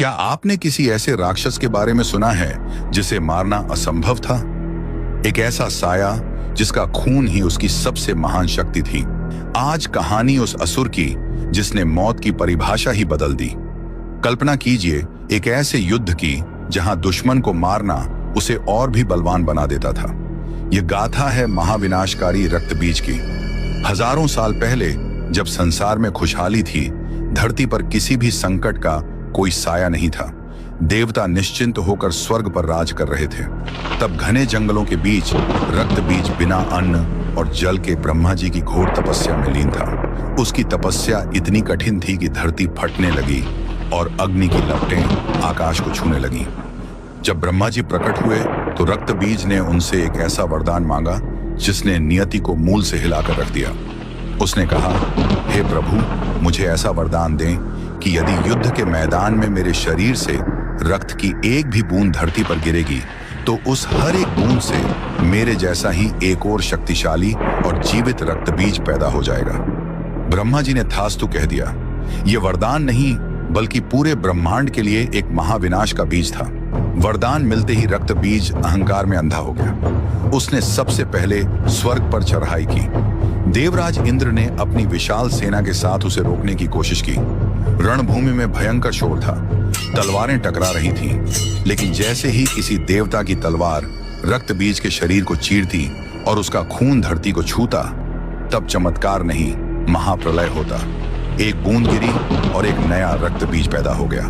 क्या आपने किसी ऐसे राक्षस के बारे में सुना है जिसे मारना असंभव था? एक ऐसा साया जिसका खून ही उसकी सबसे महान शक्ति थी। आज कहानी उस असुर की जिसने मौत की परिभाषा ही बदल दी। कल्पना कीजिए एक ऐसे युद्ध की जहां दुश्मन को मारना उसे और भी बलवान बना देता था। यह गाथा है महाविनाशकारी रक्तबीज की। हजारों साल पहले जब संसार में खुशहाली थी, धरती पर किसी भी संकट का कोई साया नहीं था। देवता निश्चिंत होकर स्वर्ग पर राज कर रहे थे। तब घने जंगलों के बीच रक्तबीज बिना अन्न और जल के ब्रह्मा जी की घोर तपस्या में लीन था। उसकी तपस्या इतनी कठिन थी कि धरती फटने लगी और अग्नि की लपटें आकाश को छूने लगी। जब ब्रह्मा जी प्रकट हुए तो रक्तबीज ने उनसे एक ऐसा वरदान मांगा जिसने नियति को मूल से हिलाकर रख दिया। उसने कहा, हे प्रभु, मुझे ऐसा वरदान दें कि यदि युद्ध के मैदान में मेरे शरीर से रक्त की एक भी बूंद धरती पर गिरेगी तो उस हर एक बूंद से मेरे जैसा ही एक और शक्तिशाली और जीवित रक्तबीज पैदा हो जाएगा। ब्रह्मा जी ने थास्तु कह दिया। यह वरदान नहीं बल्कि पूरे ब्रह्मांड के लिए एक महाविनाश का बीज था। वरदान मिलते ही रक्तबीज अहंकार में अंधा हो गया। उसने सबसे पहले स्वर्ग पर चढ़ाई की। देवराज इंद्र ने अपनी विशाल सेना के साथ उसे रोकने की कोशिश की। रणभूमि में भयंकर शोर था, तलवारें टकरा रही थीं, लेकिन जैसे ही किसी देवता की तलवार रक्तबीज के शरीर को चीरती और उसका खून धरती को छूता, तब चमत्कार नहीं महाप्रलय होता। एक बूंद गिरी और एक नया रक्तबीज पैदा हो गया।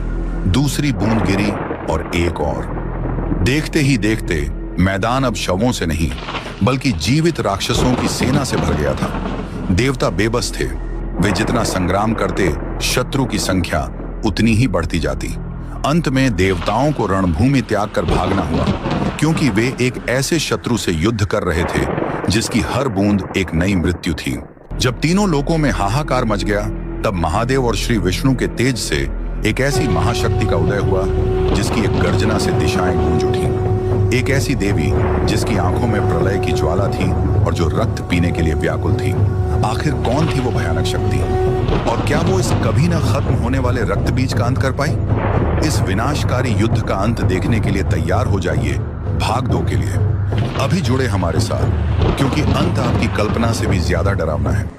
दूसरी बूंद गिरी और एक और। देखते ही देखते मैदान अब शवों से नहीं बल्कि जीवित राक्षसों की सेना से भर गया था। देवता बेबस थे। वे जितना संग्राम करते, शत्रु की संख्या उतनी ही बढ़ती जाती। अंत में देवताओं को रणभूमि त्याग कर भागना हुआ, क्योंकि वे एक ऐसे शत्रु से युद्ध कर रहे थे जिसकी हर बूंद एक नई मृत्यु थी। जब तीनों लोकों में हाहाकार मच गया, तब महादेव और श्री विष्णु के तेज से एक ऐसी महाशक्ति का उदय हुआ जिसकी एक गर्जना से दिशाएं गूंज उठी। एक ऐसी देवी जिसकी आंखों में प्रलय की ज्वाला थी और जो रक्त पीने के लिए व्याकुल थी। आखिर कौन थी वो भयानक शक्ति, और क्या वो इस कभी न खत्म होने वाले रक्तबीज का अंत कर पाई? इस विनाशकारी युद्ध का अंत देखने के लिए तैयार हो जाइए भाग 2 के लिए। अभी जुड़े हमारे साथ, क्योंकि अंत आपकी कल्पना से भी ज्यादा डरावना है।